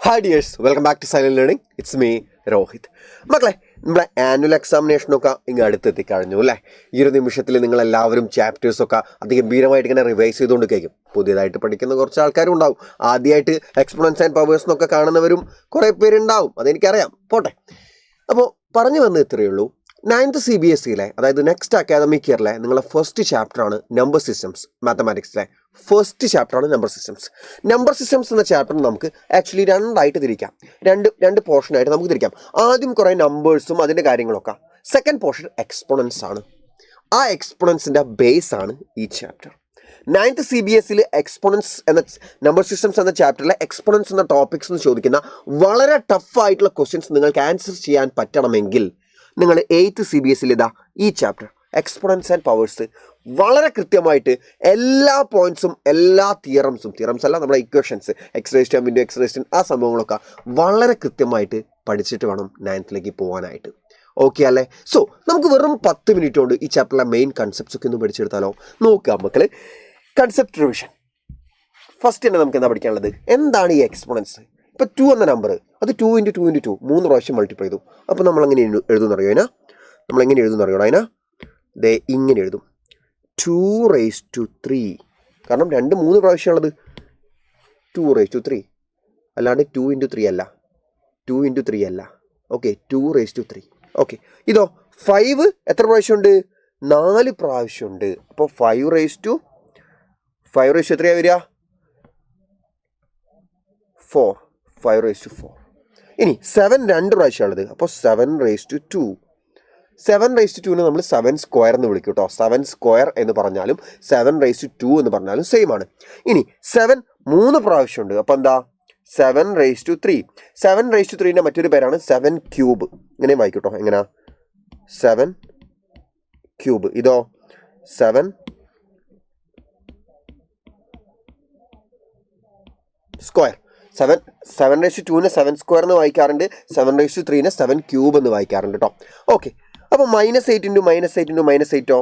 Hi dears, welcome back to Silent Learning. It's me Rohit. മക്കളെ, നമ്മളെ annual എക്സാമിനേഷനൊക്കെ ഇങ്ങ് അടുത്തെത്തിക്കഴിഞ്ഞു അല്ലേ? ഈ ഒരു നിമിഷത്തിൽ നിങ്ങളെല്ലാവരും ചാപ്റ്റേഴ്സൊക്കെ അതിഗംഭീരമായിട്ട് ഇങ്ങനെ റിവൈസ് ചെയ്തുകൊണ്ട് കഴിക്കും. പുതിയതായിട്ട് പഠിക്കുന്ന കുറച്ച് ആൾക്കാരും ഉണ്ടാവും, ആദ്യമായിട്ട് എക്സ്പോണൻസ് ആൻഡ് പവേഴ്സ് എന്നൊക്കെ കാണുന്നവരും കുറേ പേരുണ്ടാവും, അതെനിക്കറിയാം. പോട്ടെ, അപ്പോൾ പറഞ്ഞു വന്നത് ഇത്രയേ ഉള്ളൂ. 9th CBSE അതായത് നെക്സ്റ്റ് അക്കാദമിക് ഇയറിലെ നിങ്ങളെ ഫസ്റ്റ് ചാപ്റ്ററാണ് നമ്പർ സിസ്റ്റംസ്. മാത്തമാറ്റിക്സിലെ ഫസ്റ്റ് ചാപ്റ്ററാണ് നമ്പർ സിസ്റ്റംസ്. നമ്പർ സിസ്റ്റംസ് എന്ന ചാപ്റ്റർ നമുക്ക് ആക്ച്വലി രണ്ടായിട്ട് തിരിക്കാം, രണ്ട് പോർഷനായിട്ട് നമുക്ക് തിരിക്കാം. ആദ്യം കുറേ നമ്പേഴ്സും അതിൻ്റെ കാര്യങ്ങളൊക്കെ. സെക്കൻഡ് പോർഷൻ എക്സ്പോണൻസ് ആണ്. ആ എക്സ്പോണൻസിൻ്റെ ബേസ് ആണ് ഈ ചാപ്റ്റർ. 9th CBSE എക്സ്പോണൻസ് എന്ന നമ്പർ സിസ്റ്റംസ് എന്ന ചാപ്റ്ററിലെ എക്സ്പോണൻസ് എന്ന ടോപ്പിക്സ് എന്ന് ചോദിക്കുന്ന വളരെ ടഫായിട്ടുള്ള ക്വസ്റ്റ്യൻസ് നിങ്ങൾക്ക് ആൻസർ ചെയ്യാൻ പറ്റണമെങ്കിൽ നിങ്ങൾ 8th CBSE ഇതാ ഈ ചാപ്റ്റർ എക്സ്പോണൻസ് ആൻഡ് പവേഴ്സ് വളരെ കൃത്യമായിട്ട് എല്ലാ പോയിന്റ്സും എല്ലാ തിയറംസ് അല്ല, നമ്മുടെ equations, X raise to M into X raise to ആ സംഭവങ്ങളൊക്കെ വളരെ കൃത്യമായിട്ട് പഠിച്ചിട്ട് വേണം 9th പോകാനായിട്ട്. ഓക്കെ അല്ലേ? സോ നമുക്ക് വെറും 10 മിനിറ്റ് കൊണ്ട് ഈ ചാപ്റ്ററിലെ മെയിൻ കൺസെപ്റ്റ്സ് ഒക്കെ ഒന്ന് പഠിച്ചെടുത്താലോ? നോക്കാം മക്കൾ. Concept revision. ഫസ്റ്റ് തന്നെ നമുക്ക് എന്താ പഠിക്കാനുള്ളത്? എന്താണ് ഈ എക്സ്പോണൻസ്? ഇപ്പോൾ 2 എന്ന നമ്പർ, അത് 2 × 2 × 2 3 പ്രാവശ്യം മൾട്ടിപ്ലൈ ചെയ്തു. അപ്പോൾ നമ്മളെങ്ങനെ എഴുതുന്നറിയോ? നമ്മളെങ്ങനെ എഴുതുന്നറിയോ? ദേ ഇങ്ങനെ എഴുതും, 2⁻3. കാരണം 2 3 പ്രാവശ്യമുള്ളത് 2⁻3, അല്ലാണ്ട് 2 × 3 അല്ല, 2 × 3 അല്ല. ഓക്കെ, 2⁻3. ഓക്കെ, ഇതോ 5 എത്ര പ്രാവശ്യമുണ്ട്? 4 പ്രാവശ്യമുണ്ട്. അപ്പോൾ 5 എത്രയാണ് വരിക? 4. 5⁻4. ഇനി 7 2 പ്രാവശ്യമുള്ളത്, അപ്പോൾ 7⁻2. 7⁻2നെ നമ്മൾ 7 സ്ക്വയർ എന്ന് വിളിക്കും കേട്ടോ. 7 സ്ക്വയർ എന്ന് പറഞ്ഞാലും 7⁻2 എന്ന് പറഞ്ഞാലും സെയിം ആണ്. ഇനി 7 3 പ്രാവശ്യമുണ്ട്, അപ്പോൾ എന്താ? 7⁻3. 7⁻3ൻ്റെ മറ്റൊരു പേരാണ് 7 ക്യൂബ്. ഇങ്ങനെ വായിക്കും കേട്ടോ. എങ്ങനെയാ? 7 ക്യൂബ്. ഇതോ 7 സ്ക്വയർ. 7⁻2നെ 7 സ്ക്വയർ എന്ന് വായിക്കാറുണ്ട്, 7⁻3നെ 7 ക്യൂബ് എന്ന് വായിക്കാറുണ്ട് കേട്ടോ. ഓക്കെ, അപ്പോൾ -8 × -8 × -8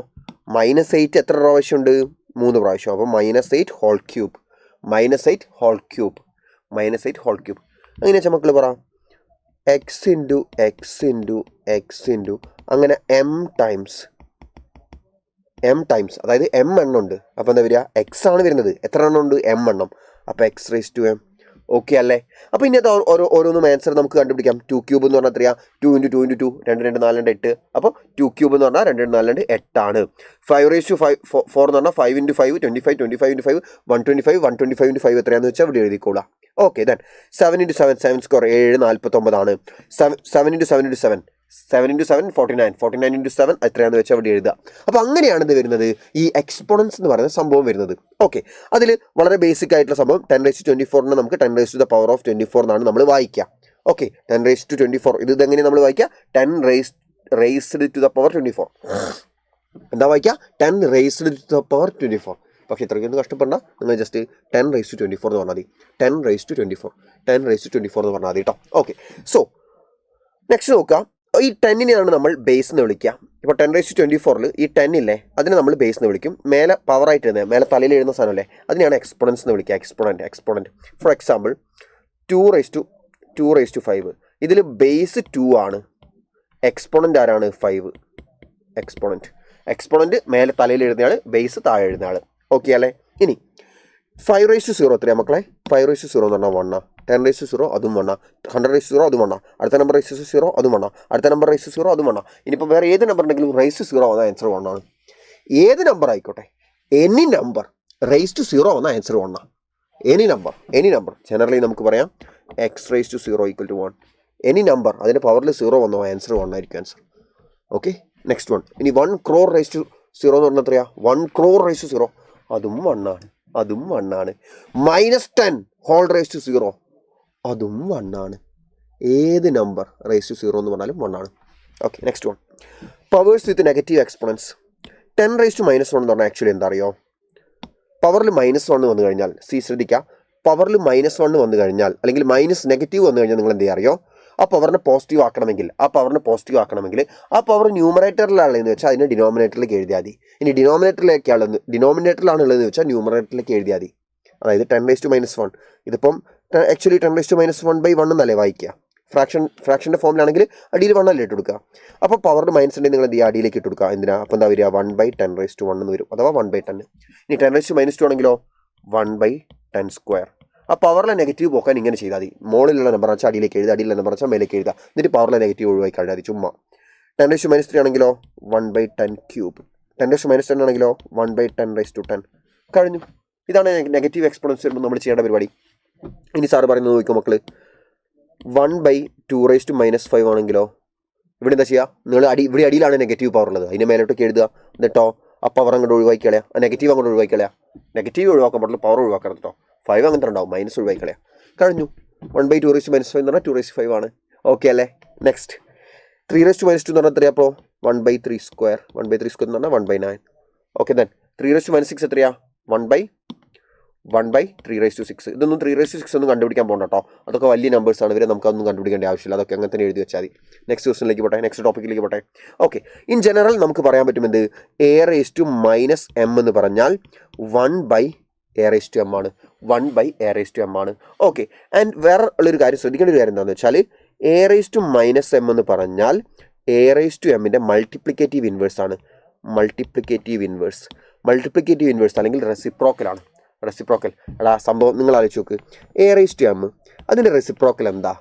-8 എത്ര പ്രാവശ്യമുണ്ട്? 3 പ്രാവശ്യം. അപ്പോൾ -8 ഹോൾ ക്യൂബ്. അങ്ങനെ വെച്ചാൽ മക്കൾ പറ, x × x അങ്ങനെ m ടൈംസ്, അതായത് m എണ്ണം ഉണ്ട്. അപ്പോൾ എന്താ വരിക? x ആണ് വരുന്നത്. എത്ര എണ്ണം ഉണ്ട്? m എണ്ണം. അപ്പോൾ x⁻m. ഓക്കെ അല്ലേ? അപ്പോൾ ഇനി അത് ഓരോന്നും ആൻസർ നമുക്ക് കണ്ടുപിടിക്കാം. 2 ക്യൂബ് എന്ന് പറഞ്ഞാൽ എത്രയാ? 2 × 2 × 2 2 2 4 2 8. അപ്പോൾ 2 ക്യൂബ് എന്ന് പറഞ്ഞാൽ 2 2 4 8 ആണ്. 5⁻4 എന്ന് പറഞ്ഞാൽ 5 × 5 25, 25 × 5 125, 125 × 5 എത്രയാണെന്ന് വെച്ചാൽ ഇവിടെ എഴുതിക്കോളാം. ഓക്കെ, ദെൻ 7 × 7 7 സ്ക്വയർ 7 49 ആണ്. 7 × 7 × 7 7 × 7 49, 49 × 7 എത്രയാണെന്ന് വെച്ചാൽ അവിടെ എഴുതുക. അപ്പോൾ അങ്ങനെയാണ് ഇത് വരുന്നത്, ഈ എക്സ്പോണൻസ് എന്ന് പറയുന്ന സംഭവം വരുന്നത്. ഓക്കെ, അതിൽ വളരെ ബേസിക് ആയിട്ടുള്ള സംഭവം 10⁻24നെ നമുക്ക് 10⁻24 എന്നാണ് നമ്മൾ വായിക്കുക. ഓക്കെ, 10⁻24 ഇതെങ്ങനെ നമ്മൾ വായിക്കുക? 10⁻24. എന്താ വായിക്കുക? 10⁻24. പക്ഷേ ഇത്രയ്ക്കൊന്നും കഷ്ടപ്പെടണ്ട, നിങ്ങൾ ജസ്റ്റ് 10⁻24 എന്ന് പറഞ്ഞാൽ മതി. 10⁻24 എന്ന് പറഞ്ഞാൽ മതി കേട്ടോ. ഓക്കെ, സോ നെക്സ്റ്റ് നോക്കാം. ഈ 10നെയാണ് നമ്മൾ ബേസ് എന്ന് വിളിക്കുക. ഇപ്പോൾ 10⁻24ൽ ഈ 10 ഇല്ലേ, അതിനെ നമ്മൾ ബേസ് എന്ന് വിളിക്കും. മേലെ പവറായിട്ട് എഴുതുന്നത്, മേലെ തലയിൽ എഴുതുന്ന സാധനമല്ലേ, അതിനെയാണ് എക്സ്പോണൻസ് എന്ന് വിളിക്കുക. എക്സ്പോണൻറ്റ്. For example 2⁻5. ഇതിൽ ബേസ് 2 ആണ്, എക്സ്പോണൻറ്റ് ആരാണ്? 5. എക്സ്പോണൻറ്റ് മേലെ തലയിൽ എഴുതുന്ന ആൾ, ബേസ് താഴെ എഴുതുന്ന ആൾ. ഓക്കെ അല്ലേ? ഇനി 5⁻0 എത്രയാണ് മക്കളെ? 5⁻0 എന്ന് പറഞ്ഞാൽ 1. 10⁻0 അതും 1. 100⁻0 അതും 1. അടുത്ത നമ്പർ ⁻0 അതും 1. അടുത്ത നമ്പർ ⁻0 അതും 1. ഇനിയിപ്പോൾ വേറെ ഏത് നമ്പർ ഉണ്ടെങ്കിലും ⁻0 വന്ന ആൻസർ 1 ആണ്. ഏത് നമ്പർ ആയിക്കോട്ടെ, എനി നമ്പർ ⁻0 വന്ന ആൻസർ 1 ആണ്. എനി നമ്പർ ജനറലി നമുക്ക് പറയാം x⁻0 = 1. എനി നമ്പർ അതിൻ്റെ പവറിൽ 0 വന്നോ ആൻസർ 1 ആയിരിക്കും ആൻസർ. Okay, next one. ഇനി 1 crore⁻0 എന്ന് പറഞ്ഞാൽ എത്രയാ? 1 crore⁻0 അതും 1 ആണ്. -10 whole⁻0 അതും 1 ആണ്. ഏത് നമ്പർ ⁻0 എന്ന് പറഞ്ഞാലും 1 ആണ്. Okay, next one. പവേഴ്സ് വിത്ത് നെഗറ്റീവ് എക്സ്പോണൻസ്. 10⁻−1 എന്ന് പറഞ്ഞാൽ ആക്ച്വലി എന്താ അറിയോ? പവറിൽ -1 വന്നു കഴിഞ്ഞാൽ, ശ്രദ്ധിക്കുക, പവറിൽ -1 വന്നു കഴിഞ്ഞാൽ അല്ലെങ്കിൽ നെഗറ്റീവ് വന്നു കഴിഞ്ഞാൽ നിങ്ങൾ എന്ത് ചെയ്യുക അറിയോ? ആ പവറിനെ പോസിറ്റീവ് ആക്കണമെങ്കിൽ ആ പവർ ന്യൂമറേറ്ററിലാണെന്ന് വെച്ചാൽ അതിനെ ഡിനോമിനേറ്ററിലേക്ക് എഴുതിയാൽ മതി. ഇനി ഡിനോമിനേറ്ററിലാണ് ഉള്ളതെന്ന് വെച്ചാൽ ന്യൂമറേറ്ററിലേക്ക് എഴുതിയാൽ മതി. അതായത് 10⁻1 ഇതിപ്പം ആക്ച്വലി 10⁻1/1 എന്നല്ലേ വായിക്കുക. ഫ്രാക്ഷൻ്റെ ഫോമിലാണെങ്കിൽ അടിയിൽ 1 അല്ലേ ഇട്ട് കൊടുക്കുക. അപ്പോൾ പവറിന് മൈനസ് ഉണ്ടെങ്കിൽ നിങ്ങൾ എന്ത് ചെയ്യുക, അടിയിലേക്ക് ഇട്ട് കൊടുക്കുക. എന്തിനാ? അപ്പോൾ എന്താ വരിക? 1/10⁻1 എന്ന് വരും, അഥവാ 1/10. ഇനി 10⁻2 ആണെങ്കിലോ 1/10². ആ പവറിലെ നെഗറ്റീവ് പോക്കാൻ ഇങ്ങനെ ചെയ്താൽ മതി. മുകളിലുള്ള നമ്പർ വെച്ചാൽ അടിയിലേക്ക് എഴുതുക, അടിയിലുള്ള നമ്പർ വെച്ചാൽ മേലേക്ക് എഴുതുക. എന്നിട്ട് പവറിലെ നെഗറ്റീവ് ഒഴിവാക്കി കളയാൽ മതി ചുമ്മാ. 10⁻³ ആണെങ്കിലോ 1/10³ 10⁻10 ആണെങ്കിലോ 1/10⁻10 കഴിഞ്ഞു. ഇതാണ് നെഗറ്റീവ് എക്സ്പോണൻസ് വരുമ്പോൾ നമ്മൾ ചെയ്യേണ്ട പരിപാടി. ഇനി സാറ് പറയുന്നത് നോക്കിക്കോ മക്കൾ, 1/2⁻5 ആണെങ്കിലോ ഇവിടെ എന്താ ചെയ്യുക? നിങ്ങൾ ഇവിടെ അടിയിലാണ് നെഗറ്റീവ് പവർ ഉള്ളത്, അതിൻ്റെ മേലോട്ടൊക്കെ എഴുതുക. എന്നിട്ടോ ആ പവർ അങ്ങോട്ട് ഒഴിവാക്കി കളയാം, ആ നെഗറ്റീവ് അങ്ങോട്ട് ഒഴിവാക്കി കളയാം. നെഗറ്റീവ് ഒഴിവാക്കാൻ പാടില്ല, പവർ ഒഴിവാക്കണം കേട്ടോ. 5 അങ്ങനത്തെ ഉണ്ടാവും, മൈനസ് ഒഴിവാക്കി കളയാം. കഴിഞ്ഞു. 1/2⁻5 എന്ന് പറഞ്ഞാൽ 2/5 ആണ്. ഓക്കെ അല്ലേ? നെക്സ്റ്റ് 3⁻2 എന്ന് പറഞ്ഞാൽ എത്രയാ? അപ്പോൾ 1/3². 1/3² എന്ന് പറഞ്ഞാൽ 1/9. ഓക്കെ ദെൻ 3⁻6 എത്രയാ? 1/3/6. ഇതൊന്നും 3⁻6 ഒന്നും കണ്ടുപിടിക്കാൻ പോകണ്ട കേട്ടോ, അതൊക്കെ വലിയ നമ്പേഴ്സാണ്. ഇവരെ നമുക്കൊന്നും കണ്ടുപിടിക്കേണ്ട ആവശ്യമില്ല, അതൊക്കെ അങ്ങനെ തന്നെ എഴുതി വെച്ചാൽ മതി. നെക്സ്റ്റ് ക്വസ്റ്റിനിലേക്ക് പോട്ടെ, നെക്സ്റ്റ് ടോപ്പിക്കിലേക്ക് പോട്ടെ. ഓക്കെ, ഇൻ ജനറൽ നമുക്ക് പറയാൻ പറ്റും എന്ത്? a⁻m എന്ന് പറഞ്ഞാൽ 1/a⁻m ആണ്. 1/a⁻m ആണ്. ഓക്കെ, ആൻഡ് വേറെ ഉള്ളൊരു കാര്യം ശ്രദ്ധിക്കേണ്ട ഒരു കാര്യം എന്താണെന്ന് വെച്ചാൽ a⁻m എന്ന് പറഞ്ഞാൽ a⁻mൻ്റെ മൾട്ടിപ്ലിക്കേറ്റീവ് ഇൻവേഴ്സ് ആണ്. മൾട്ടിപ്ലിക്കേറ്റീവ് ഇൻവേഴ്സ് അല്ലെങ്കിൽ റെസിപ്രോക്കലാണ്. റെസിപ്രോക്കൽ എടാ സംഭവം നിങ്ങൾ ആലോചിച്ച് നോക്ക്. a⁻m അതിൻ്റെ റെസിപ്രോക്കൽ എന്താ?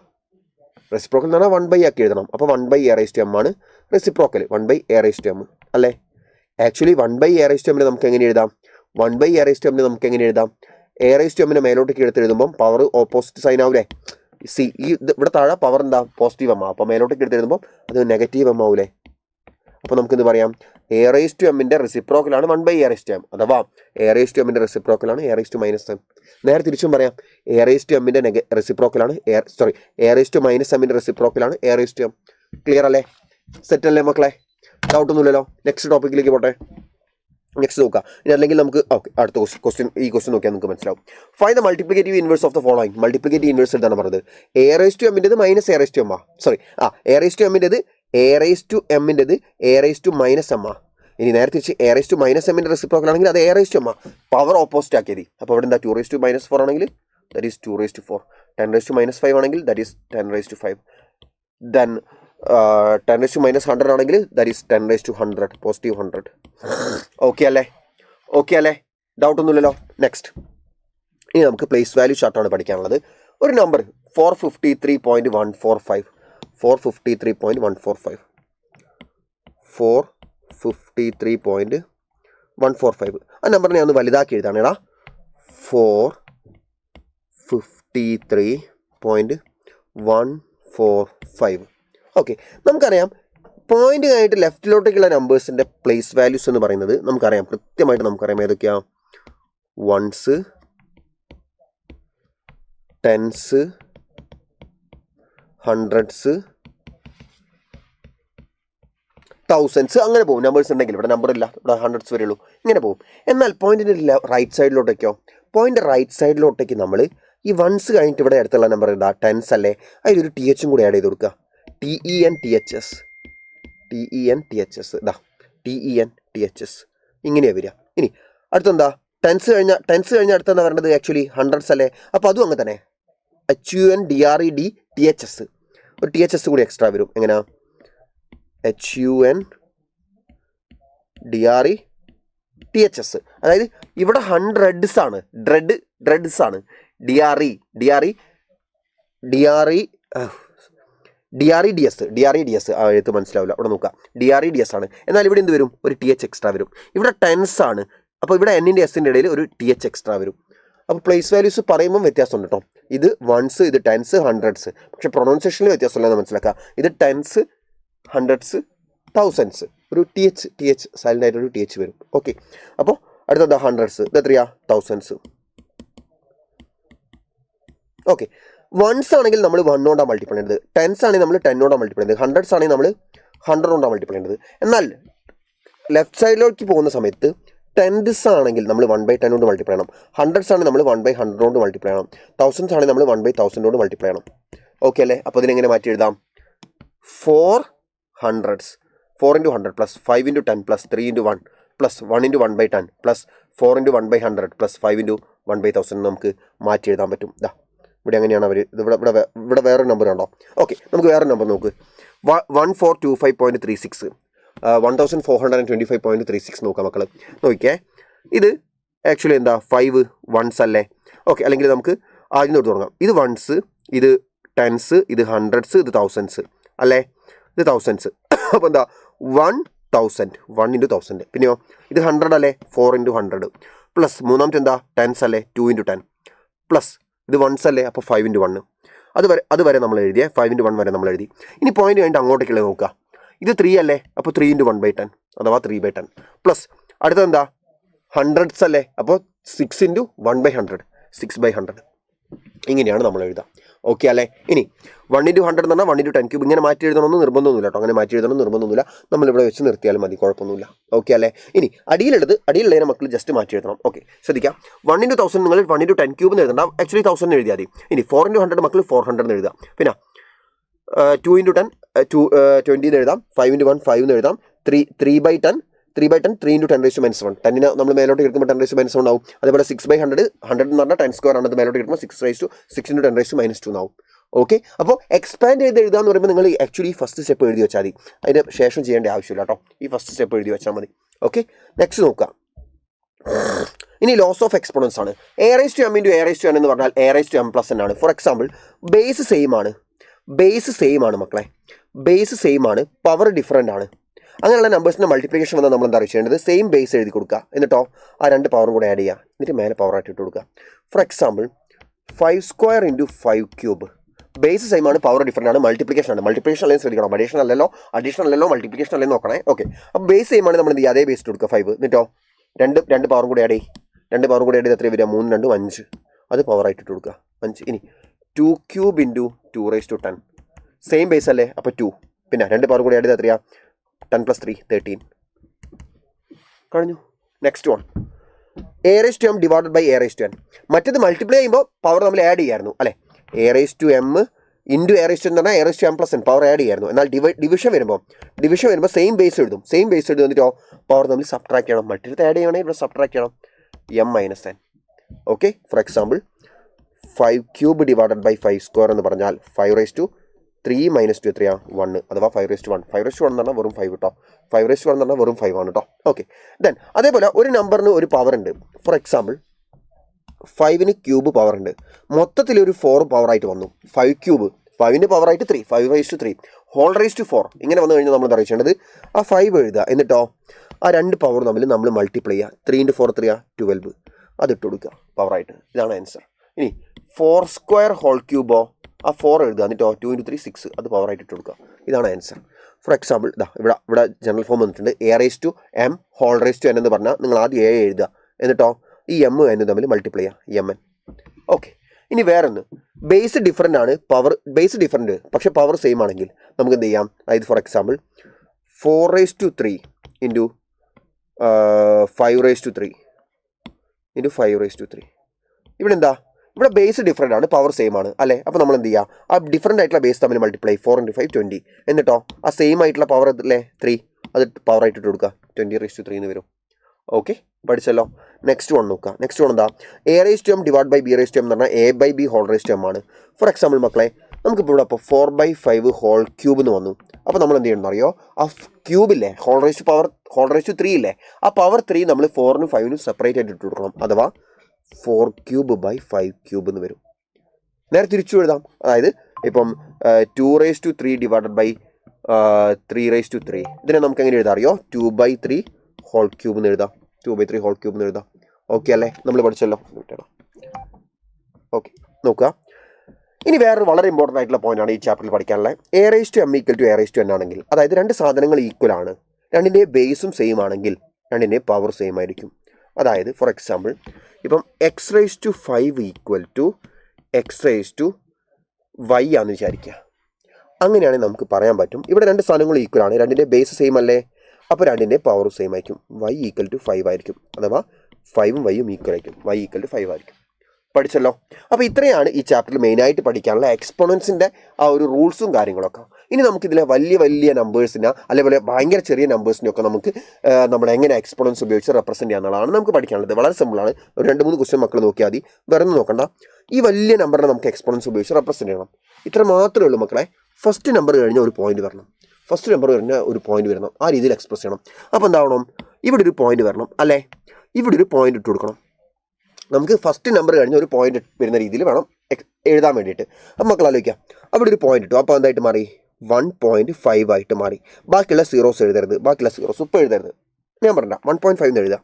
റെസിപ്രോക്കൽ എന്ന് പറഞ്ഞാൽ 1/a ആക്കി എഴുതണം. അപ്പോൾ 1/a⁻m ആണ് റെസിപ്രോക്കൽ. 1/a⁻m അല്ലേ? ആക്ച്വലി 1/a⁻m നമുക്ക് എങ്ങനെ എഴുതാം? 1/a⁻m നമുക്ക് എങ്ങനെ എഴുതാം? a⁻m മേലോട്ടേക്ക് എടുത്ത് എഴുതുമ്പം പവർ ഓപ്പോസിറ്റ് സൈൻ ആവൂലേ? ഇവിടെ താഴെ പവർ എന്താ? Positive M. അപ്പോൾ മേലോട്ടേക്ക് എടുത്ത് എഴുതുമ്പോൾ അത് നെഗറ്റീവ് എം ആവൂലേ? അപ്പോൾ നമുക്കെന്ത് പറയാം? a⁻mൻ്റെ റെസിപ്രോക്കലാണ് 1/a⁻m, അഥവാ a⁻mൻ്റെ റെസിപ്രോക്കലാണ് a⁻m. നേരെ തിരിച്ചും പറയാം, a⁻mൻ്റെ റെസിപ്രോക്കലാണ് a⁻mൻ്റെ റെസിപ്രോക്കലാണ് a⁻m. ക്ലിയർ അല്ലേ? സെറ്റ് അല്ലേ മക്കളെ? ഡൗട്ടൊന്നുമില്ലല്ലോ. നെക്സ്റ്റ് ടോപ്പിക്കിലേക്ക് പോട്ടെ. നെക്സ്റ്റ് നോക്കാം. ഇനി അല്ലെങ്കിൽ നമുക്ക് അടുത്ത ക്വസ്റ്റ്യൻ നോക്കിയാൽ നമുക്ക് മനസ്സിലാവും. Find the multiplicative inverse of the following. Multiplicative inverse എന്താണ് പറഞ്ഞത്? a⁻mൻ്റെത് മൈനസ് a⁻m a⁻mൻ്റെത് a⁻m a⁻m. ഇനി നേരെ തിരിച്ച് a⁻m റെസിപ്രോക്കൽ ആണെങ്കിൽ അത് a⁻m. പവർ ഓപ്പോസിറ്റ് ആക്കിയത്. അപ്പോൾ അവിടെ എന്താ? 2⁻4 ആണെങ്കിൽ ദാറ്റ് ഈസ് 2⁻4. 10⁻5 ആണെങ്കിൽ ദാറ്റ് ഈസ് 10⁻5. ദെൻ 10⁻100 ആണെങ്കിൽ ദാറ്റ് ഈസ് 10⁻100, പോസിറ്റീവ് 100. ഓക്കെ അല്ലേ? ഡൗട്ടൊന്നുമില്ലല്ലോ. നെക്സ്റ്റ് ഇനി നമുക്ക് പ്ലേസ് വാല്യൂ ചാർട്ടാണ് പഠിക്കാനുള്ളത്. ഒരു നമ്പർ 453.145. 453.145 ആ നമ്പറിനെ ഒന്ന് വലുതാക്കി എഴുതാണ്. എടാ 453.145. ഓക്കെ, നമുക്കറിയാം പോയിന്റ് കഴിഞ്ഞിട്ട് ലെഫ്റ്റിലോട്ടേക്കുള്ള നമ്പേഴ്സിൻ്റെ പ്ലേസ് വാല്യൂസ് എന്ന് പറയുന്നത് കൃത്യമായിട്ട് നമുക്കറിയാം. ഏതൊക്കെയാണ്? 1s, 10s, 100s, 1000s അങ്ങനെ പോകും. നമ്പേഴ്സ് ഉണ്ടെങ്കിൽ ഇവിടെ നമ്പർ ഇല്ല, ഇവിടെ 100s വരെയുള്ളൂ, ഇങ്ങനെ പോകും. എന്നാൽ പോയിന്റിൻ്റെ റൈറ്റ് സൈഡിലോട്ടേക്ക് നമ്മൾ ഈ 1s കഴിഞ്ഞിട്ട് ഇവിടെ അടുത്തുള്ള നമ്പർ എന്താ? 10s അല്ലേ? അതിലൊരു TH കൂടി ആഡ് ചെയ്ത് കൊടുക്കുക. TENTHS ഇതാ TENTHS ഇങ്ങനെയാണ് വരിക. ഇനി അടുത്തെന്താ? 10s കഴിഞ്ഞാൽ അടുത്തെന്താ വരേണ്ടത്? ആക്ച്വലി 100s അല്ലേ? അപ്പോൾ അതും അങ്ങനെ തന്നെ. HUNDREDTHS ഒരു THS കൂടി എക്സ്ട്രാ വരും. എങ്ങനെയാ? HUNDREDTHS. അതായത് ഇവിടെ 100s ആണ്, ഡ്രെഡ്സ് ആണ്. DREDS എഴുത്ത് മനസ്സിലാവില്ല, അവിടെ നോക്കുക. DREDS ആണ്. എന്നാൽ ഇവിടെ എന്ത് വരും? ഒരു TH എക്സ്ട്രാ വരും. ഇവിടെ 10s ആണ്, അപ്പോൾ ഇവിടെ N-ൻ്റെ S-ൻ്റെ ഇടയിൽ ഒരു TH എക്സ്ട്രാ വരും. അപ്പോൾ പ്ലേസ് വാല്യൂസ് പറയുമ്പോൾ വ്യത്യാസമുണ്ട് കേട്ടോ. ഇത് 1s, ഇത് 10s, 100s. പക്ഷേ പ്രൊണൗൺസിയേഷനിൽ വ്യത്യാസമില്ലെന്ന് മനസ്സിലാക്കുക. ഇത് 10s, 100s, 1000s. ഒരു TH സൈലൻ്റ് ആയിട്ടൊരു TH വരും. ഓക്കെ, അപ്പോൾ അടുത്തത് 100s. ഇത് എത്രയാ? 1000s. ഓക്കെ, 1s ആണെങ്കിൽ നമ്മൾ 1 കൊണ്ടാണ് മൾട്ടിപ്ലൈ ചെയ്യേണ്ടത്. 10s ആണെങ്കിൽ നമ്മൾ 10 കൊണ്ടാണ് മൾട്ടിപ്ലൈ ചെയ്യേണ്ടത്. 100s ആണെങ്കിൽ നമ്മൾ 100 കൊണ്ടാണ് മൾട്ടിപ്ലൈ ചെയ്യേണ്ടത്. എന്നാൽ ലെഫ്റ്റ് സൈഡിലേക്ക് പോകുന്ന സമയത്ത് 10s ആണെങ്കിൽ നമ്മൾ 1/10 കൊണ്ട് മൾട്ടിപ്ലൈ ചെയ്യണം. 100s ആണെങ്കിൽ നമ്മൾ 1/100 കൊണ്ട് മൾട്ടിപ്ലൈ ചെയ്യണം. 1000s ആണെങ്കിൽ നമ്മൾ 1/1000 കൊണ്ട് മൾട്ടിപ്ലൈ ചെയ്യണം. ഓക്കെ അല്ലേ? അപ്പോൾ ഇതിനെങ്ങനെ മാറ്റി എഴുതാം? 400s 4 × 100 plus 5 × 10 plus 3 × 1 plus 1 × 1/10 plus 4 × 1/100 plus 5 × 1/1000 നമുക്ക് മാറ്റി എഴുതാൻ പറ്റും. ഇവിടെ എങ്ങനെയാണ് അവർ ഇത് ഇവിടെ വേറൊരു നമ്പർ ഉണ്ടോ? ഓക്കെ, നമുക്ക് വേറെ നമ്പർ നോക്ക്. 1425.36 1425.36 നോക്കാം മക്കൾ. നോക്കിയേ, ഇത് ആക്ച്വലി എന്താ 5 വൺസ് അല്ലേ? ഓക്കെ, അല്ലെങ്കിൽ നമുക്ക് ആദ്യം തൊട്ട് തുടങ്ങാം. ഇത് വൺസ്, ഇത് ടെൻസ്, ഇത് ഹൺഡ്രഡ്സ്, ഇത് തൗസൻഡ്സ് അല്ലേ? ഇത് തൗസൻഡ്സ്. അപ്പോൾ എന്താ 1000 1 into 1000. പിന്നെയോ ഇത് 100 അല്ലേ? 4 into 100 പ്ലസ് മൂന്നാമത്തെ എന്താ ടെൻസ് അല്ലേ? 2 into 10 പ്ലസ് ഇത് വൺസ് അല്ലേ? അപ്പോൾ 5 into 1. അതുവരെ നമ്മൾ എഴുതിയ 5 into 1 വരെ നമ്മൾ എഴുതി. ഇനി പോയിന്റ് കഴിഞ്ഞിട്ട് അങ്ങോട്ടേക്കുള്ള നോക്കുക. ഇത് 3 അല്ലേ? അപ്പോൾ 3 into 1/10 അഥവാ 3/10 പ്ലസ് അടുത്തത് എന്താ ഹൺഡ്രഡ്സ് അല്ലേ? അപ്പോൾ 6 into 1/100 6/100. ഇങ്ങനെയാണ് നമ്മൾ എഴുതുക. ഓക്കെ അല്ലേ? ഇനി 1 into 100 എന്ന് പറഞ്ഞാൽ 1 into 10 ക്യൂബ് ഇങ്ങനെ മാറ്റി എഴുതണമെന്ന് നിർബന്ധമൊന്നുമില്ല കേട്ടോ. അങ്ങനെ മാറ്റി എഴുതണം നിർബന്ധമൊന്നുമില്ല. നമ്മളിവിടെ വെച്ച് നിർത്തിയാലും മതി, കുഴപ്പമൊന്നുമില്ല. ഓക്കെ അല്ലേ? ഇനി അടിയിലുള്ളതിനെ മക്കൾ ജസ്റ്റ് മാറ്റി എഴുതണം. ഓക്കെ, ശ്രദ്ധിക്കാം. 1 into 1000 നിങ്ങൾ 1 into 10 ക്യൂബ് എഴുതണ്ട, ആക്ച്വലി 1000 എഴുതിയാൽ മതി. ഇനി 4 into 100 മക്കൾ 400 എഴുതാം. പിന്നെ 2 into 10 20 എന്ന് എഴുതാം. 5 into 1 5 എന്ന് എഴുതാം. 3/10 3 into 10 raised to minus 1. 10 നമ്മൾ മേലോട്ട് കിടക്കുമ്പോൾ 10 raised to minus 1 ആവും. അതേപോലെ 6/100 100 എന്ന് പറഞ്ഞാൽ 10 സ്ക്വയർ ആണ്. അത് മേലോട്ട് കിടക്കുമ്പോൾ 6 into 10 raised to minus 2 ആവും. ഓക്കെ, അപ്പോൾ എക്സ്പാൻഡ് ചെയ്ത് എഴുതുക എന്ന് പറയുമ്പോൾ നിങ്ങൾ ആക്ച്വലി ഫസ്റ്റ് സ്റ്റെപ്പ് എഴുതി വെച്ചാൽ മതി. അതിന് ശേഷം ചെയ്യേണ്ട ആവശ്യമില്ല കേട്ടോ. ഈ ഫസ്റ്റ് സ്റ്റെപ്പ് എഴുതി വെച്ചാൽ മതി. ഓക്കെ, നെക്സ്റ്റ് നോക്കുക. ഇനി ലോസ് ഓഫ് എക്സ്പോണൻസ് ആണ്. a raised to m into a raised to n എന്ന് പറഞ്ഞാൽ a raised to m plus n ആണ്. ഫോർ എക്സാമ്പിൾ ബേസ് സെയിം ആണ് മക്കളെ, ബേസ് സെയിം ആണ്, പവർ ഡിഫറൻ്റ് ആണ്. അങ്ങനെയുള്ള നമ്പേഴ്സിൻ്റെ മൾട്ടിപ്ലിക്കേഷൻ വന്നാൽ നമ്മൾ എന്താ ചെയ്യേണ്ടത്? സെയിം ബേസ് എഴുതി കൊടുക്കുക, എന്നിട്ടോ ആ 2 പവറും കൂടെ ആഡ് ചെയ്യുക, എന്നിട്ട് മേലെ പവർ ആയിട്ട് ഇട്ട് കൊടുക്കുക. Four example 5 square into 5 cube. Base same ആണ്, പവർ ഡിഫറൻ്റ് ആണ്, മൾട്ടിപ്ലിക്കേഷൻ ആണ്. മൾട്ടിപ്ലിക്കേഷൻ അല്ലെങ്കിൽ ശ്രദ്ധിക്കണം, അഡീഷൻ അല്ലല്ലോ മൾട്ടിപ്ലിക്കേഷൻ അല്ലെന്ന് നോക്കണേ. ഓക്കെ, അപ്പോൾ ബേസ് സെയിം ആണ്, നമ്മൾ എന്ത് ചെയ്യുക? അതേ ബേസ് ഇട്ട് കൊടുക്കുക 5, എന്നിട്ടോ 2 പവറും കൂടെ ആഡ് ചെയ്യും. 2 പവറും കൂടെ ആഡ് ചെയ്ത് എത്ര വരിക? 3 2 5. അത് പവർ ആയിട്ട് ഇട്ട് കൊടുക്കുക 5. ഇനി 2 cube into 2 raised to 10. Same base അല്ലേ? അപ്പോൾ 2, പിന്നെ 2 പവറും കൂടെ ആഡ് ചെയ്ത് എത്രയാണ്? 10 plus 3 13. കഴിഞ്ഞു. Next one a raised to m divided by a raised to n. മറ്റേത് മൾട്ടിപ്ലൈ ചെയ്യുമ്പോൾ പവർ നമ്മൾ ആഡ് ചെയ്യായിരുന്നു അല്ലേ? a raised to m into a raised to n എന്ന് പറഞ്ഞാൽ a raised to m plus n power add ചെയ്യായിരുന്നു. എന്നാൽ division വരുമ്പോൾ സെയിം ബേസ് എഴുതും. എന്നിട്ടോ പവർ നമ്മൾ സബ്ട്രാക്ട് ചെയ്യണം. മറ്റേത് ആഡ് ചെയ്യണമെങ്കിൽ ഇവിടെ സബ്ട്രാക്ട് ചെയ്യണം, m minus n. Okay, for example 5 cube divided by 5 square എന്ന് പറഞ്ഞാൽ 5 raised to 3 minus 2 എത്രയാണ്? 1, അഥവാ 5 raised to 1. 5 raised to 1 എന്ന് പറഞ്ഞാൽ വെറും 5 കേട്ടോ. 5 raised to 1 എന്ന് പറഞ്ഞാൽ വെറും 5 ആണ് കേട്ടോ. ഓക്കെ, ദെൻ അതേപോലെ ഒരു നമ്പറിന് ഒരു പവർ ഉണ്ട്. ഫോർ എക്സാമ്പിൾ 5ന് ക്യൂബ് പവർ ഉണ്ട്. മൊത്തത്തിൽ ഒരു 4 പവറായിട്ട് വന്നു. 5 ക്യൂബ് 5ൻ്റെ പവറായിട്ട് 3, 5 raised to 3 whole raised to 4. ഇങ്ങനെ വന്നു കഴിഞ്ഞാൽ നമ്മൾ അറിയിക്കേണ്ടത് ആ 5 എഴുതുക, എന്നിട്ടോ ആ 2 പവർ തമ്മിൽ നമ്മൾ മൾട്ടിപ്ലൈ ചെയ്യുക. 3 into 4 3 12. അതിട്ട് കൊടുക്കുക പവറായിട്ട്. ഇതാണ് ആൻസർ. ഇനി 4 സ്ക്വയർ ഹോൾ ക്യൂബോ ആ 4 എഴുതുക, എന്നിട്ടോ 2 into 3 6. അത് പവറായിട്ട് ഇട്ട് കൊടുക്കുക. ഇതാണ് ആൻസർ. ഫോർ എക്സാമ്പിൾ ഇവിടെ ജനറൽ ഫോം വന്നിട്ടുണ്ട്. a raised to m whole raised to n എന്ന് പറഞ്ഞാൽ നിങ്ങൾ ആദ്യം a എഴുതുക, എന്നിട്ടോ ഈ m n തമ്മിൽ മൾട്ടിപ്ലൈ ചെയ്യുക, mn. ഓക്കെ, ഇനി വേറൊന്ന് ബേസ് ഡിഫറൻ്റ് ആണ്, ബേസ് ഡിഫറൻറ്റ് പക്ഷേ പവർ സെയിം ആണെങ്കിൽ നമുക്ക് എന്ത് ചെയ്യാം? അതായത് for example 4 raised to 3 into 5 raised to 3 into 5 raised to 3. ഇവിടെ ബേസ് ഡിഫറൻ്റ് ആണ്, പവർ സെയിം ആണ് അല്ലേ? അപ്പോൾ നമ്മൾ എന്ത് ചെയ്യുക? ആ ഡിഫറൻ്റ് ആയിട്ടുള്ള ബേസ് തമ്മിൽ മൾട്ടിപ്ലൈ 4 into 5 20. എന്നിട്ടോ ആ സെയിം ആയിട്ടുള്ള പവർ അല്ലേ 3, അത് പവർ ആയിട്ട് ഇട്ട് കൊടുക്കുക, 20 raised to 3 എന്ന് വരും. ഓക്കെ, പഠിച്ചല്ലോ. നെക്സ്റ്റ് വൺ നോക്കുക. നെക്സ്റ്റ് വൺ എന്താ? a raised to m divided by b raised to m എന്ന് പറഞ്ഞാൽ a/b whole raised to m ആണ്. ഫോർ എക്സാമ്പിൾ മക്കളെ, നമുക്കിപ്പോൾ ഇവിടെ അപ്പോൾ 4/5 ഹോൾ ക്യൂബ് എന്ന് വന്നു. അപ്പോൾ നമ്മൾ എന്ത് ചെയ്യണമെന്ന് അറിയോ? ആ ക്യൂബില്ലേ ഹോൾ raised to 3 ഇല്ലേ, ആ പവർ 3 നമ്മൾ 4നും 5നും സെപ്പറേറ്റ് ആയിട്ട് ഇട്ട് കൊടുക്കണം. അഥവാ 4 ക്യൂബ് by 5 ക്യൂബ് എന്ന് വരും. നേരെ തിരിച്ചു എഴുതാം. അതായത് ഇപ്പം 2 raised to 3 divided by 3 raised to 3. ഇതിനെ നമുക്ക് എങ്ങനെ എഴുതാം അറിയോ? 2/3 ഹോൾ ക്യൂബ് എന്ന് എഴുതാം. 2/3 ഹോൾ ക്യൂബ് എന്ന് എഴുതാം. ഓക്കെ അല്ലേ? നമ്മൾ പഠിച്ചല്ലോ. ഓക്കെ, നോക്കുക. ഇനി വേറൊരു വളരെ ഇമ്പോർട്ടൻ്റ് ആയിട്ടുള്ള പോയിന്റാണ് ഈ ചാപ്റ്ററിൽ പഠിക്കാനുള്ളത്. a raised to m equal to a raised to n ആണെങ്കിൽ, അതായത് 2 സാധനങ്ങൾ ഈക്വൽ ആണ്, 2ൻ്റെ ബേസും സെയിം ആണെങ്കിൽ 2ൻ്റെ പവർ സെയിം ആയിരിക്കും. അതായത് ഫോർ എക്സാമ്പിൾ ഇപ്പം x raised to 5 equal to x raised to y ആണെന്ന് വിചാരിക്കുക. അങ്ങനെയാണെങ്കിൽ നമുക്ക് പറയാൻ പറ്റും ഇവിടെ 2 സാധനങ്ങൾ ഈക്വൽ ആണ്, 2ൻ്റെ ബേസ് സെയിം അല്ലേ? അപ്പോൾ 2ൻ്റെ പവർ സെയിം ആയിരിക്കും. y ഈക്വൽ ടു 5 ആയിരിക്കും. അഥവാ 5ഉം yയും ഈക്വൽ ആയിരിക്കും. y ഈക്വൽ ടു 5 ആയിരിക്കും. പഠിച്ചല്ലോ. അപ്പോൾ ഇത്രയാണ് ഈ ചാപ്റ്ററിൽ മെയിനായിട്ട് പഠിക്കാനുള്ള എക്സ്പോണൻസിൻ്റെ ആ ഒരു റൂൾസും കാര്യങ്ങളൊക്കെ. ഇനി നമുക്കിതിലെ വലിയ വലിയ നമ്പേഴ്സിനെ അതേപോലെ ഭയങ്കര ചെറിയ നമ്പേഴ്സിനെയൊക്കെ നമുക്ക് നമ്മൾ എങ്ങനെ എക്സ്പോണൻസ് ഉപയോഗിച്ച് റെപ്രസെൻറ്റ് ചെയ്യാന്നുള്ളതാണ് നമുക്ക് പഠിക്കാനുള്ളത്. വളരെ സിമ്പിളാണ്. ഒരു 2-3 ക്വസ്റ്റ്യൻ മക്കൾ നോക്കിയാൽ മതി, വേറെ ഒന്നും നോക്കണ്ട. ഈ വലിയ നമ്പറിനെ നമുക്ക് എക്സ്പോണൻസ് ഉപയോഗിച്ച് റെപ്രസെൻറ്റ് ചെയ്യണം. ഇത്ര മാത്രമേ ഉള്ളൂ മക്കളെ. ഫസ്റ്റ് നമ്പർ കഴിഞ്ഞാൽ ഒരു പോയിന്റ് വരണം, ഫസ്റ്റ് നമ്പർ കഴിഞ്ഞാൽ ഒരു പോയിന്റ് വരണം, ആ രീതിയിൽ എക്സ്പ്രസ് ചെയ്യണം. അപ്പോൾ എന്താവണം, ഇവിടെ ഒരു പോയിന്റ് വരണം അല്ലേ, ഇവിടെ ഒരു പോയിന്റ് ഇട്ട് കൊടുക്കണം. നമുക്ക് ഫസ്റ്റ് നമ്പർ കഴിഞ്ഞ് ഒരു പോയിന്റ് വരുന്ന രീതിയിൽ വേണം എഴുതാൻ വേണ്ടിയിട്ട്. അപ്പം മക്കൾ ആലോചിക്കാം, അവിടെ ഒരു പോയിന്റ് ഇട്ടു, അപ്പോൾ എന്തായിട്ട് മാറി 1.5 ആയിട്ട് മാറി. ബാക്കിയുള്ള സീറോസ് എഴുതരുത്, ബാക്കിയുള്ള സീറോസ് ഇപ്പോൾ എഴുതരുത്. ഞാൻ പറഞ്ഞ 1.5 എന്ന് എഴുതാം.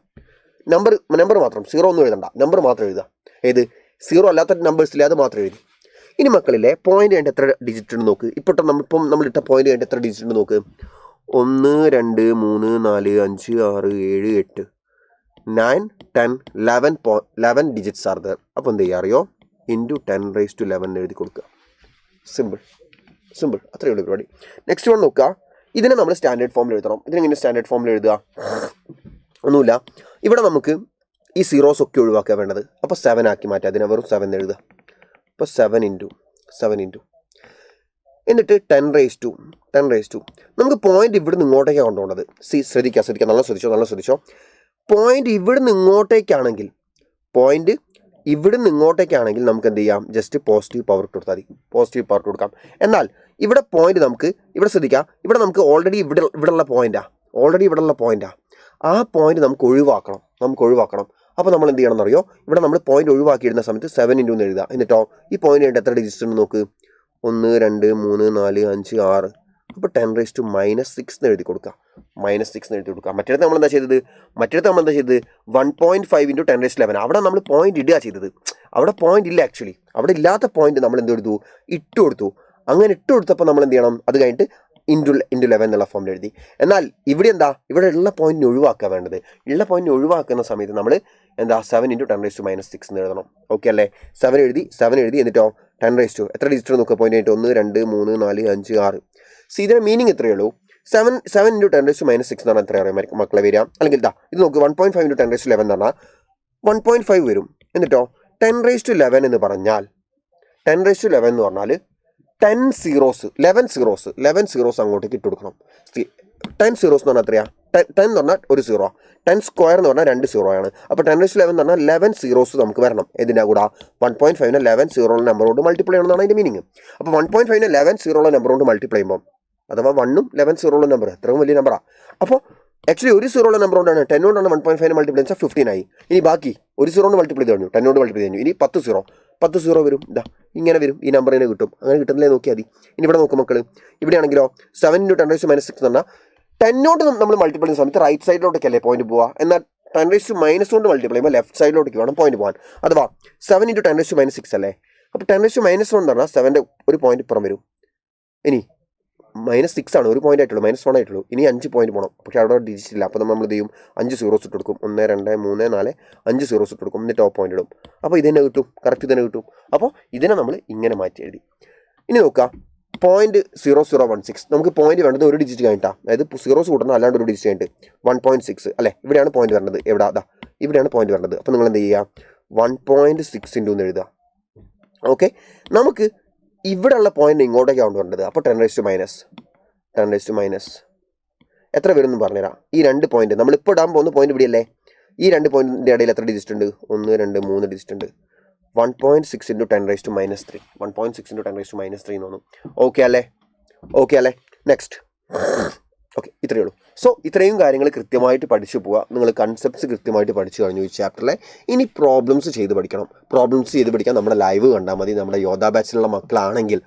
നമ്പർ മാത്രം, സീറോ ഒന്നും എഴുതണ്ട, നമ്പർ മാത്രം എഴുതാം. ഏത് സീറോ അല്ലാത്ത നമ്പേഴ്സിലെ അത് മാത്രം എഴുതി. ഇനി മക്കളിലെ പോയിന്റ് കഴിഞ്ഞിട്ട് എത്ര ഡിജിറ്റ് ഉണ്ട് നോക്ക്. നമ്മളിട്ട പോയിന്റ് കഴിഞ്ഞിട്ട് എത്ര ഡിജിറ്റ് ഉണ്ട് നോക്ക്. 1 2 3 4 5 6 7 8 9 10 11 ഡിജിറ്റ്സ് ആർ ദർ. അപ്പോൾ എന്ത് ചെയ്യുക അറിയോ, ഇൻറ്റു 10⁻11 എഴുതി കൊടുക്കുക. സിമ്പിൾ അത്രയേ ഉള്ളൂ പരിപാടി. നെക്സ്റ്റ് വൺ നോക്കുക. ഇതിനെ നമ്മൾ സ്റ്റാൻഡേർഡ് ഫോമിൽ എഴുതണം. ഇതിനെങ്ങനെ സ്റ്റാൻഡേർഡ് ഫോമിൽ എഴുതുക, ഒന്നുമില്ല. ഇവിടെ നമുക്ക് ഈ സീറോസ് ഒക്കെ ഒഴിവാക്കുക വേണ്ടത്. അപ്പോൾ 7 ആക്കി മാറ്റുക, അതിനെ വെറും 7 എഴുതുക. അപ്പോൾ 7 ഇൻറ്റു എന്നിട്ട് 10⁻2. നമുക്ക് പോയിന്റ് ഇവിടുന്ന് ഇങ്ങോട്ടേക്കാണ് കൊണ്ടുപോകേണ്ടത്. ശ്രദ്ധിക്കുക, നല്ല ശ്രദ്ധിച്ചോ. പോയിന്റ് ഇവിടുന്ന് ഇങ്ങോട്ടേക്കാണെങ്കിൽ നമുക്ക് എന്ത് ചെയ്യാം, ജസ്റ്റ് പോസിറ്റീവ് പവർ ഇട്ട് കൊടുത്താൽ മതി. പോസിറ്റീവ് പവർ ഇട്ട് കൊടുക്കാം. എന്നാൽ ഇവിടെ പോയിന്റ് ഇവിടെ ശ്രദ്ധിക്കാം, ഇവിടെ നമുക്ക് ഓൾറെഡി ഇവിടെയുള്ള പോയിന്റാ. ആ പോയിന്റ് നമുക്ക് ഒഴിവാക്കണം. അപ്പോൾ നമ്മൾ എന്ത് ചെയ്യണം എന്നറിയോ, ഇവിടെ നമ്മൾ പോയിന്റ് ഒഴിവാക്കിയിടുന്ന സമയത്ത് 7 ഇൻറ്റു എന്ന് എഴുതുക. എന്നിട്ടോ ഈ പോയിന്റ് കഴിഞ്ഞിട്ട് എത്ര ഡിജിറ്റ്സ് ഉണ്ട് നോക്ക്. 1 2 3 4 5 6. അപ്പോൾ 10⁻6 എന്ന് എഴുതി കൊടുക്കുക. മറ്റേടത്ത് നമ്മൾ എന്താ ചെയ്തത് 1.5 ഇൻറ്റു 10⁻11. അവിടെ നമ്മൾ പോയിന്റ് ഇടുക ചെയ്തത്. അവിടെ പോയിന്റ് ഇല്ല, ആക്ച്വലി അവിടെ ഇല്ലാത്ത പോയിന്റ് നമ്മൾ എന്ത് എടുത്തു, ഇട്ട് കൊടുത്തു. അങ്ങനെ ഇട്ട് കൊടുത്തപ്പോൾ നമ്മൾ എന്ത് ചെയ്യണം, അത് കഴിഞ്ഞിട്ട് ഇൻറ്റു 11 എന്നുള്ള ഫോമിൽ എഴുതി. എന്നാൽ ഇവിടെ ഉള്ള പോയിന്റിന് ഒഴിവാക്കുക വേണ്ടത്. ഉള്ള പോയിന്റിന് ഒഴിവാക്കുന്ന സമയത്ത് നമ്മൾ 7 ഇൻറ്റു 10⁻6 എന്ന് എഴുതണം. ഓക്കെ അല്ലേ. 7 എഴുതി എന്നിട്ടോ 10⁻2 എത്ര ഡിജിറ്റ് നോക്കുക പോയിന്റ് ആയിട്ട് 1 2 3 4 5 6. ഇതിന്റെ മീനിങ് ഇത്രയേ ഉള്ളൂ. 7 ഇൻറ്റു 10⁻6 എന്ന് പറഞ്ഞാൽ എത്ര അറിയാം മക്കളെ വരിക. അല്ലെങ്കിൽ ഇത് നോക്ക്, 1.5 ഇൻറ്റു 10⁻11 എന്ന് പറഞ്ഞാൽ 1.5 വരും. എന്നിട്ടോ 10⁻11 എന്ന് പറഞ്ഞാൽ 11 സീറോസ് അങ്ങോട്ടേക്ക് ഇട്ട് കൊടുക്കണം. 10 സീറോസ് എന്ന് പറഞ്ഞാൽ എത്രയാ, 10 എന്ന് പറഞ്ഞാൽ ഒരു സീറോ, 10 സ്ക്വയർ എന്ന് പറഞ്ഞാൽ 2 സീറോ ആണ്. അപ്പോൾ 10⁻11 എന്ന് പറഞ്ഞാൽ 11 സീറോസ് നമുക്ക് വരണം. ഇതിൻ്റെ കൂടെ 1.5നെ 11 സീറോയുള്ള നമ്പർ കൊണ്ട് മൾട്ടിപ്ലൈ ചെയ്യണമെന്നാണ് അതിൻ്റെ മീനിങ്. അപ്പോൾ 1.5നെ 11 സീറോയുള്ള നമ്പർ കൊണ്ട് മൾട്ടിപ്ലൈ ചെയ്യുമ്പോൾ, അഥവാ 1ഉം 11 സീറോയുള്ള നമ്പർ എത്രയും വലിയ നമ്പറാണ്. അപ്പോൾ ആക്ച്വലി ഒരു സീറോയുള്ള നമ്പർ കൊണ്ടാണ് 10 കൊണ്ടാണ് 1.5 മൾട്ടിപ്ലൈ ചെയ്താൽ 15 ആയി. ഇനി ബാക്കി ഒരു സീറോ കൊണ്ട് മൾട്ടിപ്ലൈ ചെയ്ത് കഴിഞ്ഞു, 10 കൊണ്ട് മൾട്ടിപ്ലൈ കഴിഞ്ഞു. ഇനി 10 സീറോ വരും. ഇങ്ങനെ വരും, ഈ നമ്പർ തന്നെ കിട്ടും. അങ്ങനെ കിട്ടുന്നില്ലേ നോക്കിയാൽ മതി. ഇനി ഇവിടെ നോക്കും മക്കൾ, ഇവിടെ ആണെങ്കിലോ 7 ഇൻറ്റു 10⁻6 എന്ന് പറഞ്ഞാൽ 10 കൊണ്ട് നമ്മൾ മൾട്ടിപ്ലൈ ചെയ്യുന്ന സമയത്ത് റൈറ്റ് സൈഡിലോട്ടേക്കല്ലേ പോയിന്റ് പോവുക. എന്നാൽ 10⁻- കൊണ്ട് മൾട്ടിപ്ലൈ ചെയ്യുമ്പോൾ ലെഫ്റ്റ് സൈഡിലോട്ടേക്ക് വേണം പോയിന്റ് പോകാൻ. അഥവാ 7 ഇൻറ്റു 10⁻6 അല്ലേ. അപ്പോൾ 10⁻1 എന്ന് പറഞ്ഞാൽ 7ൻ്റെ ഒരു പോയിന്റ് ഇപ്പുറം വരും. ഇനി -6 ആണ്, ഒരു പോയിന്റ് ആയിട്ടുള്ളൂ, -1 ആയിട്ടുള്ളൂ. ഇനി 5 പോയിന്റ് പോകണം. പക്ഷേ അവിടെ ഡിജിറ്റ് ഇല്ല. അപ്പോൾ നമ്മൾ എന്ത് ചെയ്യും, 5 സീറോസ് ഇട്ട് കൊടുക്കും. 1 2 3 4 5 സീറോസ് ഇട്ട് കൊടുക്കും. എന്നിട്ട് ടോപ്പ് പോയിന്റ് ഇടും. അപ്പോൾ ഇത് തന്നെ കിട്ടും, കറക്റ്റ് തന്നെ കിട്ടും. അപ്പോൾ ഇതിനെ നമ്മൾ ഇങ്ങനെ മാറ്റി എഴുതി. ഇനി നോക്കുക, 0.0016 നമുക്ക് പോയിന്റ് വേണ്ടത് ഒരു ഡിജിറ്റ് കഴിഞ്ഞിട്ടാണ്. അതായത് സീറോസ് കൂട്ടണം, അല്ലാണ്ട് ഒരു ഡിജിറ്റ് കഴിഞ്ഞിട്ട് 1.6 അല്ലേ. ഇവിടെയാണ് പോയിന്റ് വരേണ്ടത്. ഇവിടെയാണ് പോയിന്റ് വരേണ്ടത്. അപ്പോൾ നിങ്ങൾ എന്ത് ചെയ്യുക, 1.6 ഇൻറ്റു എന്ന് എഴുതുക. ഓക്കെ, നമുക്ക് ഇവിടെ ഉള്ള പോയിന്റ് ഇങ്ങോട്ടേക്കാണ് കൊണ്ടുവരേണ്ടത്. അപ്പോൾ 10⁻⁻ എത്ര വരും എന്ന് പറഞ്ഞുതരാം. ഈ 2 പോയിന്റ് നമ്മളിപ്പോൾ ഇടാൻ പോകുന്ന പോയിന്റ് ഇവിടെയല്ലേ. ഈ 2 പോയിന്റിൻ്റെ ഇടയിൽ എത്ര ഡിജിറ്റ് ഉണ്ട്, 1 2 3 ഡിജിറ്റ് ഉണ്ട്. 1.6 ഇൻറ്റു 10⁻3 1.6 ഇൻറ്റു 10⁻3 എന്ന് തോന്നും. ഓക്കെ അല്ലേ. നെക്സ്റ്റ്. ഓക്കെ, ഇത്രയേ ഉള്ളൂ. സോ ഇത്രയും കാര്യങ്ങൾ കൃത്യമായിട്ട് പഠിച്ചു പോവുക. നിങ്ങൾ കൺസെപ്റ്റ്സ് കൃത്യമായിട്ട് പഠിച്ചു കഴിഞ്ഞു ഈ ചാപ്റ്ററിലെ. ഇനി പ്രോബ്ലംസ് ചെയ്ത് പഠിക്കണം. പഠിക്കാൻ നമ്മുടെ ലൈവ് കണ്ടാൽ മതി. നമ്മുടെ യോധ ബാച്ചിലുള്ള മക്കളാണെങ്കിൽ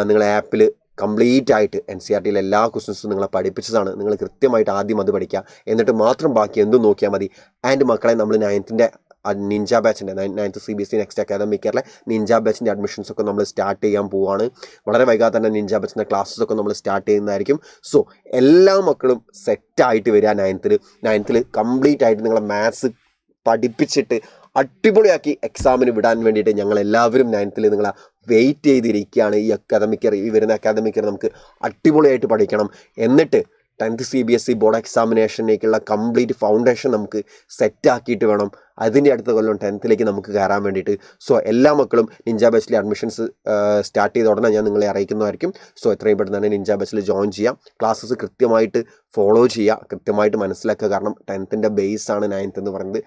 നിങ്ങളെ ആപ്പിൽ കംപ്ലീറ്റ് ആയിട്ട് NCERTയിലെ എല്ലാ ക്വസ്റ്റ്യൻസും നിങ്ങളെ പഠിപ്പിച്ചതാണ്. നിങ്ങൾ കൃത്യമായിട്ട് ആദ്യം അത് പഠിക്കുക, എന്നിട്ട് മാത്രം ബാക്കി എന്തും നോക്കിയാൽ മതി. ആൻഡ് മക്കളെ, നമ്മൾ 9th നിഞ്ച ബാച്ചിൻ്റെ 9th CBSE നെക്സ്റ്റ് അക്കാദമിക് ഇയറിലെ നിഞ്ച ബാച്ചിൻ്റെ അഡ്മിഷൻസ് ഒക്കെ നമ്മൾ സ്റ്റാർട്ട് ചെയ്യാൻ പോവുകയാണ്. വളരെ വൈകാതെ തന്നെ നിഞ്ച ബാച്ചിൻ്റെ ക്ലാസ്സസ് ഒക്കെ നമ്മൾ സ്റ്റാർട്ട് ചെയ്യുന്നതായിരിക്കും. സോ എല്ലാ മക്കളും സെറ്റായിട്ട് വരിക. 9th കംപ്ലീറ്റ് ആയിട്ട് നിങ്ങളെ മാത്സ് പഠിപ്പിച്ചിട്ട് അടിപൊളിയാക്കി എക്സാമിന് വിടാൻ വേണ്ടിയിട്ട് ഞങ്ങളെല്ലാവരും 9th നിങ്ങളെ വെയിറ്റ് ചെയ്തിരിക്കുകയാണ്. ഈ വരുന്ന അക്കാദമിക് ഇയർ നമുക്ക് അടിപൊളിയായിട്ട് പഠിക്കണം. എന്നിട്ട് 10th CBSE ബോർഡ് എക്സാമിനേഷനിലേക്കുള്ള കംപ്ലീറ്റ് ഫൗണ്ടേഷൻ നമുക്ക് സെറ്റാക്കിയിട്ട് വേണം അതിൻ്റെ അടുത്ത കൊല്ലം 10th നമുക്ക് കയറാൻ വേണ്ടിയിട്ട്. സോ എല്ലാ മക്കളും നിഞ്ച ബാച്ചിലെ അഡ്മിഷൻസ് സ്റ്റാർട്ട് ചെയ്ത ഉടനെ ഞാൻ നിങ്ങളെ അറിയിക്കുന്നതായിരിക്കും. സോ എത്രയും പെട്ടെന്ന് തന്നെ നിഞ്ച ബാച്ചിൽ ജോയിൻ ചെയ്യാം. ക്ലാസ്സസ് കൃത്യമായിട്ട് ഫോളോ ചെയ്യുക, കൃത്യമായിട്ട് മനസ്സിലാക്കുക. കാരണം 10th ബേസ് ആണ് 9th എന്ന് പറയുന്നത്.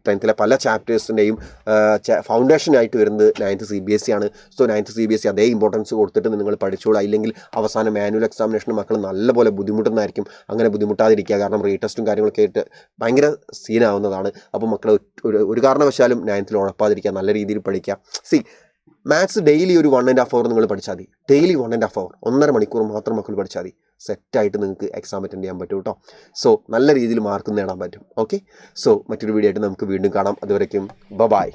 10th പല ചാപ്റ്റേഴ്സിൻ്റെയും ഫൗണ്ടേഷനായിട്ട് വരുന്നത് 9th CBSE ആണ്. സോ 9th CBSE അതേ ഇമ്പോർട്ടൻസ് കൊടുത്തിട്ട് നിങ്ങൾ പഠിച്ചോളൂ. ഇല്ലെങ്കിൽ അവസാനം മാനുവൽ എക്സാമിനേഷൻ മക്കൾ നല്ലപോലെ ബുദ്ധിമുട്ടുന്നതായിരിക്കും. അങ്ങനെ ബുദ്ധിമുട്ടാതിരിക്കുക. കാരണം റീടെസ്റ്റും കാര്യങ്ങളൊക്കെ ആയിട്ട് ഭയങ്കര സീനാവുന്നതാണ്. അപ്പോൾ മക്കൾ ഒരു കാരണവശാലും 9th ഉഴപ്പാതിരിക്കുക, നല്ല രീതിയിൽ പഠിക്കുക. മാത്സ് ഡെയിലി ഒരു 1.5 hour നിങ്ങൾ പഠിച്ചാൽ മതി. ഡെയിലി 1.5 hour, 1.5 മണിക്കൂർ മാത്രം മക്കൾ പഠിച്ചാൽ മതി. സെറ്റായിട്ട് നിങ്ങൾക്ക് എക്സാം അറ്റൻഡ് ചെയ്യാൻ പറ്റും കേട്ടോ. സോ നല്ല രീതിയിൽ മാർക്ക് നേടാൻ പറ്റും. ഓക്കെ, സോ മറ്റൊരു വീഡിയോ ആയിട്ട് നമുക്ക് വീണ്ടും കാണാം. അതുവരയ്ക്കും ബൈ.